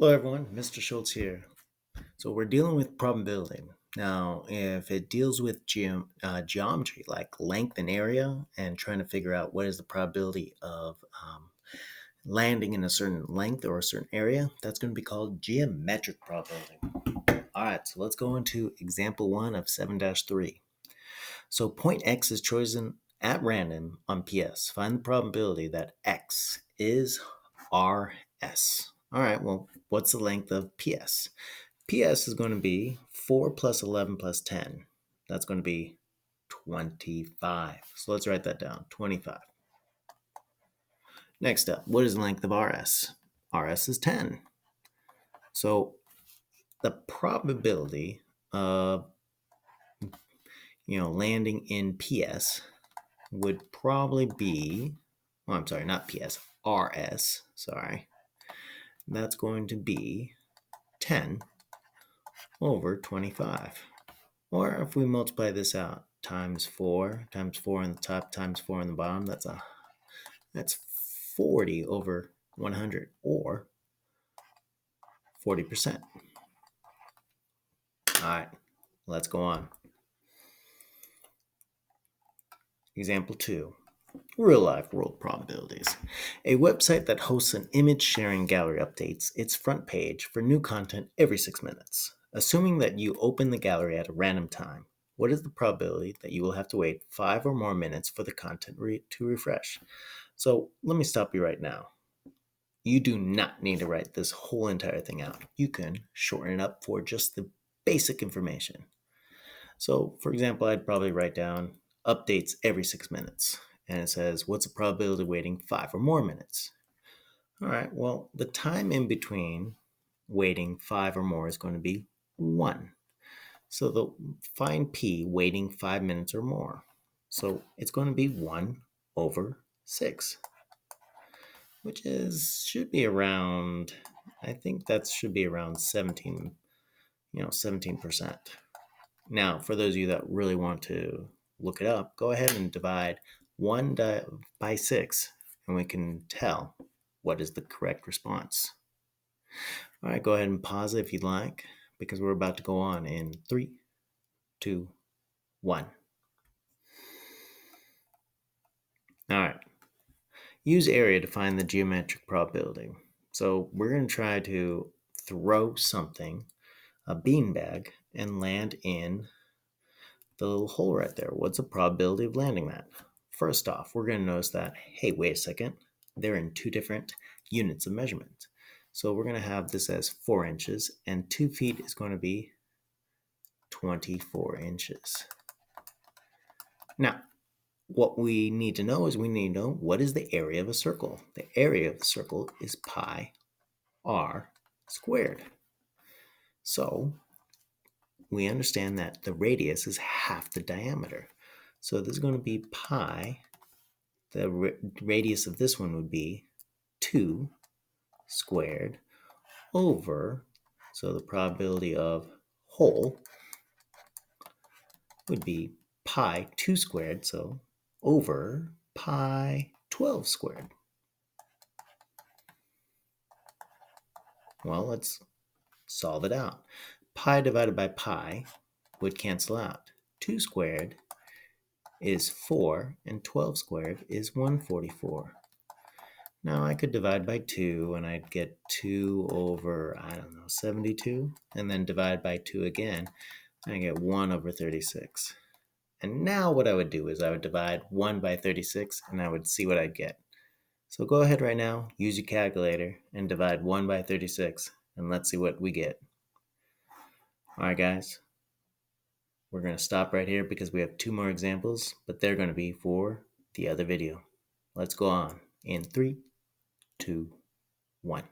Hello everyone, Mr. Schultz here. So we're dealing with probability. Now, if it deals with geometry like length and area and trying to figure out what is the probability of landing in a certain length or a certain area, that's going to be called geometric probability. All right, so let's go into example 1 of 7-3. So point X is chosen at random on PS. Find the probability that X is RS. All right, well, what's the length of PS? PS is going to be 4 plus 11 plus 10. That's going to be 25. So let's write that down, 25. Next up, what is the length of RS? RS is 10. So the probability of landing in PS would probably be, I'm sorry, not PS, RS, sorry. That's going to be 10 over 25. Or if we multiply this out, times 4 on the top, times 4 on the bottom, that's 40 over 100, or 40%. All right, let's go on. Example 2. Real life world probabilities. A website that hosts an image sharing gallery updates its front page for new content every 6 minutes. Assuming that you open the gallery at a random time, what is the probability that you will have to wait 5 or more minutes for the content to refresh? So let me stop you right now. You do not need to write this whole entire thing out. You can shorten it up for just the basic information. So, for example, I'd probably write down updates every 6 minutes. And it says, what's the probability of waiting 5 or more minutes? All right, well, the time in between waiting 5 or more is going to be 1. So find P waiting 5 minutes or more. So it's going to be 1 over 6, which should be around, I think that should be around 17%. Now, for those of you that really want to look it up, go ahead and divide 1 by 6, and we can tell what is the correct response. All right, go ahead and pause it if you'd like, because we're about to go on in 3, 2, 1. All right. Use area to find the geometric probability. So we're going to try to throw something, a beanbag, and land in the little hole right there. What's the probability of landing that? First off, we're going to notice that, hey, wait a second, they're in 2 different units of measurement. So we're going to have this as 4 inches, and 2 feet is going to be 24 inches. Now, what we need to know is we need to know what is the area of a circle. The area of the circle is pi r squared. So we understand that the radius is half the diameter. So this is going to be pi. The radius of this one would be 2 squared over, so the probability of hole would be pi 2 squared, so over pi 12 squared. Well, let's solve it out. Pi divided by pi would cancel out. 2 squared is 4, and 12 squared is 144. Now I could divide by 2, and I'd get 2 over, 72, and then divide by 2 again, and I get 1 over 36. And now what I would do is I would divide 1 by 36, and I would see what I'd get. So go ahead right now, use your calculator, and divide 1 by 36, and let's see what we get. All right, guys. We're going to stop right here because we have 2 more examples, but they're going to be for the other video. Let's go on in 3, 2, 1.